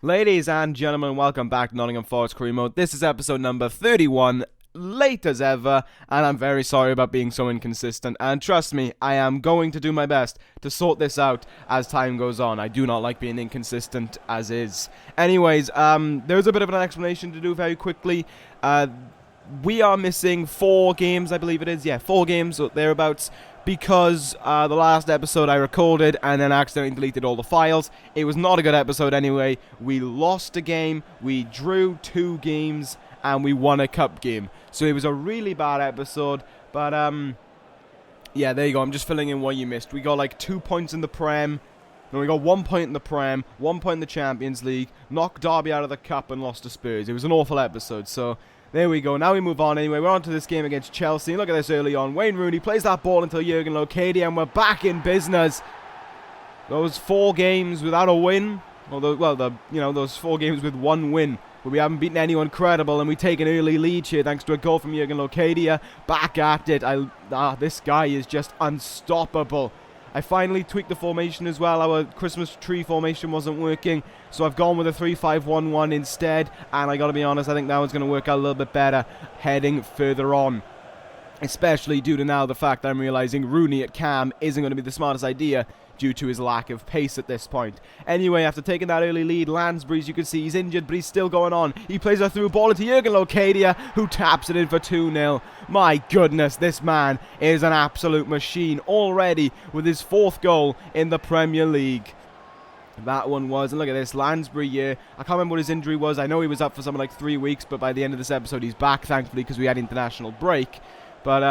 Ladies and gentlemen, welcome back to Nottingham Forest Career Mode. This is episode number 31, late as ever, and I'm very sorry about being so inconsistent. And trust me, I am going to do my best to sort this out as time goes on. I do not like being inconsistent as is. Anyways, there's a bit of an explanation to do very quickly. We are missing 4 games, I believe it is. Yeah, 4 games or thereabouts. Because the last episode I recorded and then accidentally deleted all the files. It was not a good episode anyway. We lost a game, we drew 2 games, and we won a cup game. So it was a really bad episode, but yeah, there you go. I'm just filling in what you missed. We got like 2 points in the Prem. No, we got 1 point in the Prem, 1 point in the Champions League, knocked Derby out of the cup and lost to Spurs. It was an awful episode, so there we go. Now we move on anyway. We're on to this game against Chelsea. Look at this early on. Wayne Rooney plays that ball into Jurgen Locadia, and we're back in business. Those 4 games without a win, those 4 games with 1 win, but we haven't beaten anyone credible, and we take an early lead here thanks to a goal from Jurgen Locadia. Back at it. This guy is just unstoppable. I finally tweaked the formation as well. Our Christmas tree formation wasn't working, so I've gone with a 3-5-1-1 instead, and I gotta be honest, I think that one's gonna work out a little bit better heading further on. Especially due to now the fact that I'm realizing Rooney at cam isn't going to be the smartest idea due to his lack of pace at this point. Anyway, after taking that early lead, Lansbury, as you can see, he's injured, but he's still going on. He plays a through ball into Jurgen Locadia, who taps it in for 2-0. My goodness, this man is an absolute machine already with his 4th goal in the Premier League. That one was, and look at this, Lansbury here. I can't remember what his injury was. I know he was up for something like 3 weeks, but by the end of this episode, he's back, thankfully, because we had international break. But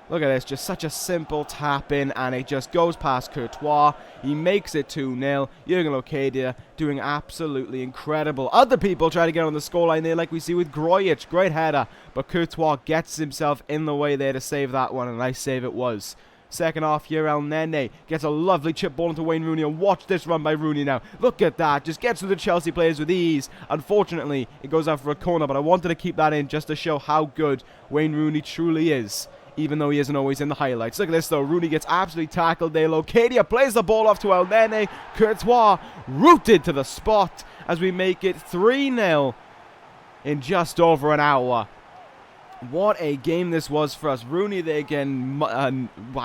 look at this, just such a simple tap in, and it just goes past Courtois. He makes it 2-0. Jurgen Locadia doing absolutely incredible. Other people try to get on the scoreline there, like we see with Grujic. Great header, but Courtois gets himself in the way there to save that one, and a nice save it was. Second half here, El Nene gets a lovely chip ball into Wayne Rooney, and watch this run by Rooney now. Look at that, just gets to the Chelsea players with ease. Unfortunately, it goes out for a corner, but I wanted to keep that in just to show how good Wayne Rooney truly is, even though he isn't always in the highlights. Look at this though, Rooney gets absolutely tackled there. Locadia plays the ball off to El Nene. Courtois rooted to the spot as we make it 3-0 in just over an hour. What a game this was for us. Rooney there again, I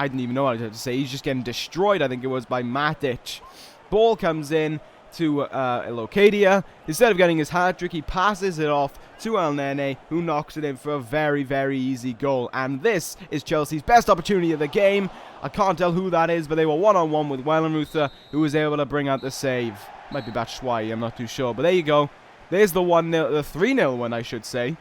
didn't even know what I had to say. He's just getting destroyed, I think it was, by Matic. Ball comes in to Locadia. Instead of getting his hat-trick, he passes it off to El Nene, who knocks it in for a very, very easy goal. And this is Chelsea's best opportunity of the game. I can't tell who that is, but they were one-on-one with Wellenreuther, who was able to bring out the save. Might be Batshuayi, I'm not too sure. But there you go. There's the 1-0, the 3-0 one, I should say,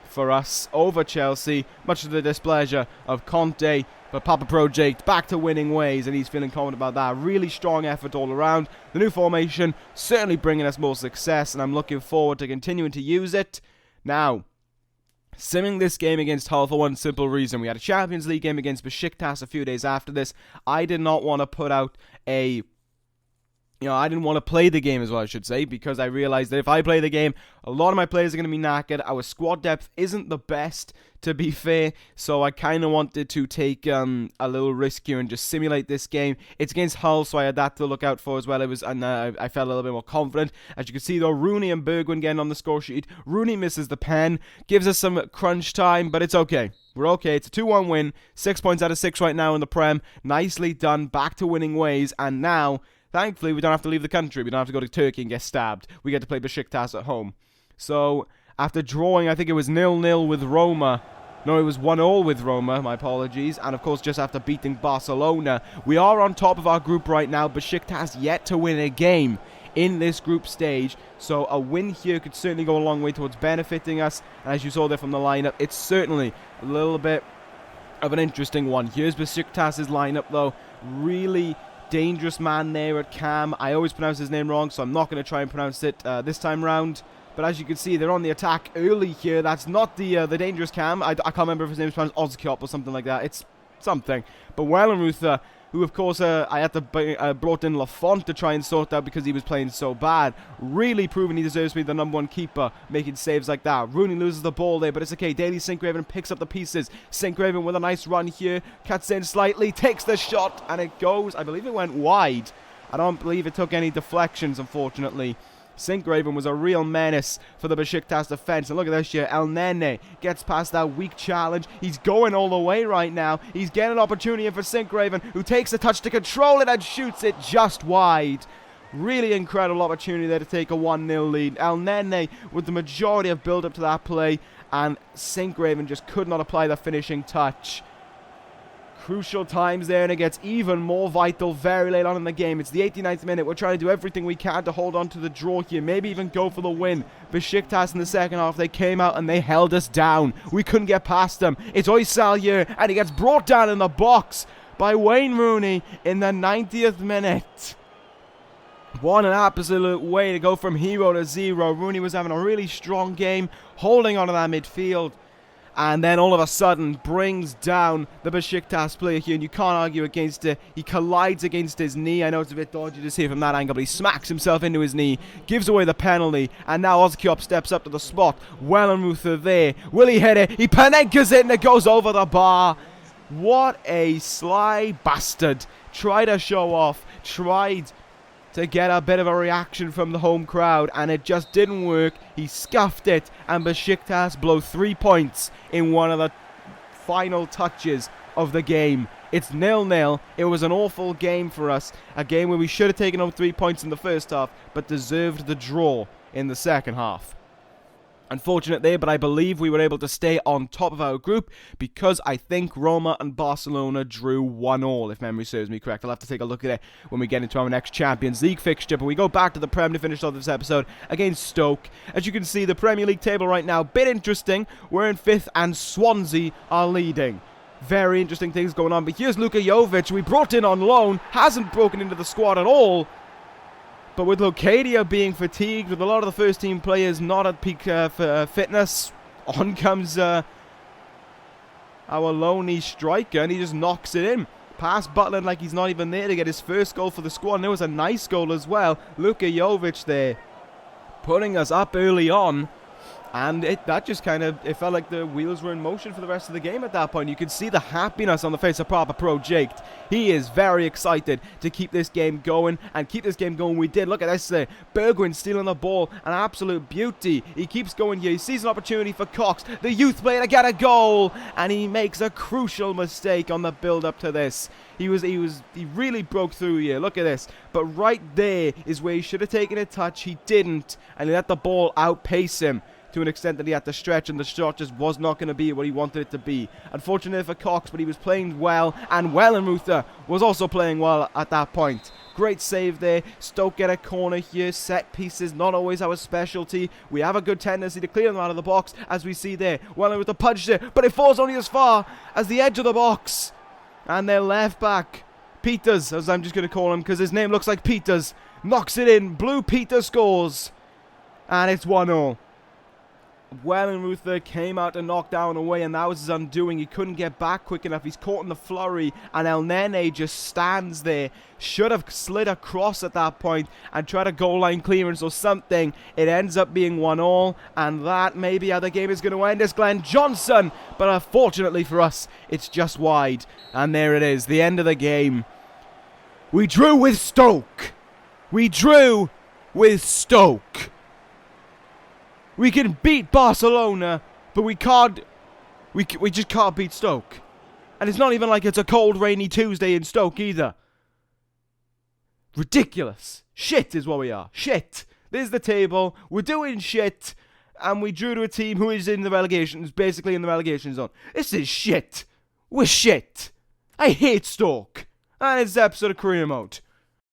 for us over Chelsea, much to the displeasure of Conte. But Papa ProJaked back to winning ways, and he's feeling confident about that. Really strong effort all around. The new formation certainly bringing us more success, and I'm looking forward to continuing to use it. Now, simming this game against Hull for one simple reason. We had a Champions League game against Beşiktaş a few days after this. I did not want to put out a... I didn't want to play the game as well, I should say, because I realized that if I play the game, a lot of my players are going to be knackered. Our squad depth isn't the best, to be fair, so I kind of wanted to take a little risk here and just simulate this game. It's against Hull, so I had that to look out for as well. I felt a little bit more confident. As you can see, though, Rooney and Bergwijn getting on the score sheet. Rooney misses the pen, gives us some crunch time, but it's okay. We're okay. It's a 2-1 win. 6 points out of 6 right now in the Prem. Nicely done. Back to winning ways, and now... thankfully, we don't have to leave the country. We don't have to go to Turkey and get stabbed. We get to play Beşiktaş at home. So, after drawing, I think it was 0-0 with Roma. No, it was 1-1 with Roma, my apologies. And, of course, just after beating Barcelona, we are on top of our group right now. Beşiktaş yet to win a game in this group stage. So, a win here could certainly go a long way towards benefiting us. And as you saw there from the lineup, it's certainly a little bit of an interesting one. Here's Beşiktaş's lineup, though. Really... dangerous man there at cam. I always pronounce his name wrong, so I'm not going to try and pronounce it this time round. But as you can see, they're on the attack early here. That's not the dangerous cam. I can't remember if his name is pronounced Ozkiop or something like that. It's something. But Wellenreuther, who of course I had to brought in Lafont to try and sort out because he was playing so bad. Really proving he deserves to be the #1 keeper, making saves like that. Rooney loses the ball there, but it's okay. Daly Sincraven picks up the pieces. Sincraven with a nice run here, cuts in slightly, takes the shot, and it goes, I believe it went wide. I don't believe it took any deflections, unfortunately. Sinkgraven was a real menace for the Beşiktaş defense. And look at this here. El Nene gets past that weak challenge. He's going all the way right now. He's getting an opportunity for Sinkgraven, who takes the touch to control it and shoots it just wide. Really incredible opportunity there to take a 1-0 lead. El Nene with the majority of build-up to that play, and Sinkgraven just could not apply the finishing touch. Crucial times there, and it gets even more vital very late on in the game. It's the 89th minute. We're trying to do everything we can to hold on to the draw here, maybe even go for the win. Beşiktaş in the second half, they came out and they held us down. We couldn't get past them. It's Oysal here, and he gets brought down in the box by Wayne Rooney in the 90th minute. What an absolute way to go from hero to zero. Rooney was having a really strong game, holding on to that midfield, and then all of a sudden brings down the Beşiktaş player here, and you can't argue against it. He collides against his knee. I know it's a bit dodgy to see it from that angle, but he smacks himself into his knee, gives away the penalty, and now Ozkiop steps up to the spot. Wellenreuther there. Will he hit it? He Panenkas it, and it goes over the bar. What a sly bastard. Tried to show off, tried to get a bit of a reaction from the home crowd, and it just didn't work. He scuffed it, and Beşiktaş blow 3 points in one of the final touches of the game. It's 0-0. It was an awful game for us, a game where we should have taken home 3 points in the first half, but deserved the draw in the second half. Unfortunate there, but I believe we were able to stay on top of our group because I think Roma and Barcelona drew 1-1, if memory serves me correct. I'll have to take a look at it when we get into our next Champions League fixture, but we go back to the Prem to finish off this episode against Stoke. As you can see, the Premier League table right now, bit interesting. We're in 5th and Swansea are leading. Very interesting things going on, but here's Luka Jovic, we brought in on loan, hasn't broken into the squad at all. But with Locadia being fatigued, with a lot of the first team players not at peak fitness, on comes our lonely striker, and he just knocks it in. Past Butland like he's not even there to get his first goal for the squad, and it was a nice goal as well. Luka Jovic there, putting us up early on. And that just kind of, it felt like the wheels were in motion for the rest of the game at that point. You could see the happiness on the face of proper ProJaked. He is very excited to keep this game going, and keep this game going we did. Look at this there. Bergwijn stealing the ball, an absolute beauty. He keeps going here. He sees an opportunity for Cox, the youth player, to get a goal, and he makes a crucial mistake on the build-up to this. He really broke through here. Look at this. But right there is where he should have taken a touch. He didn't, and he let the ball outpace him to an extent that he had to stretch, and the shot just was not going to be what he wanted it to be. Unfortunate for Cox, but he was playing well, and Wellenreuther was also playing well at that point. Great save there. Stoke get a corner here. Set pieces, not always our specialty. We have a good tendency to clear them out of the box, as we see there. Wellenreuther punched it, but it falls only as far as the edge of the box. And their left back, Peters, as I'm just going to call him because his name looks like Peters, knocks it in. Blue Peter scores, and it's 1-0. Wellenreuther came out to knock down away, and that was his undoing. He couldn't get back quick enough. He's caught in the flurry, and El Nene just stands there. Should have slid across at that point and tried a goal line clearance or something. It ends up being 1-1, and that may be how the game is going to end. It's Glenn Johnson, but unfortunately for us, it's just wide. And there it is, the end of the game. We drew with Stoke. We drew with Stoke. We can beat Barcelona, but we just can't beat Stoke. And it's not even like it's a cold, rainy Tuesday in Stoke either. Ridiculous. Shit is what we are. Shit. There's the table. We're doing shit. And we drew to a team who is in the relegation, is basically in the relegation zone. This is shit. We're shit. I hate Stoke. And it's the episode of Career Mode.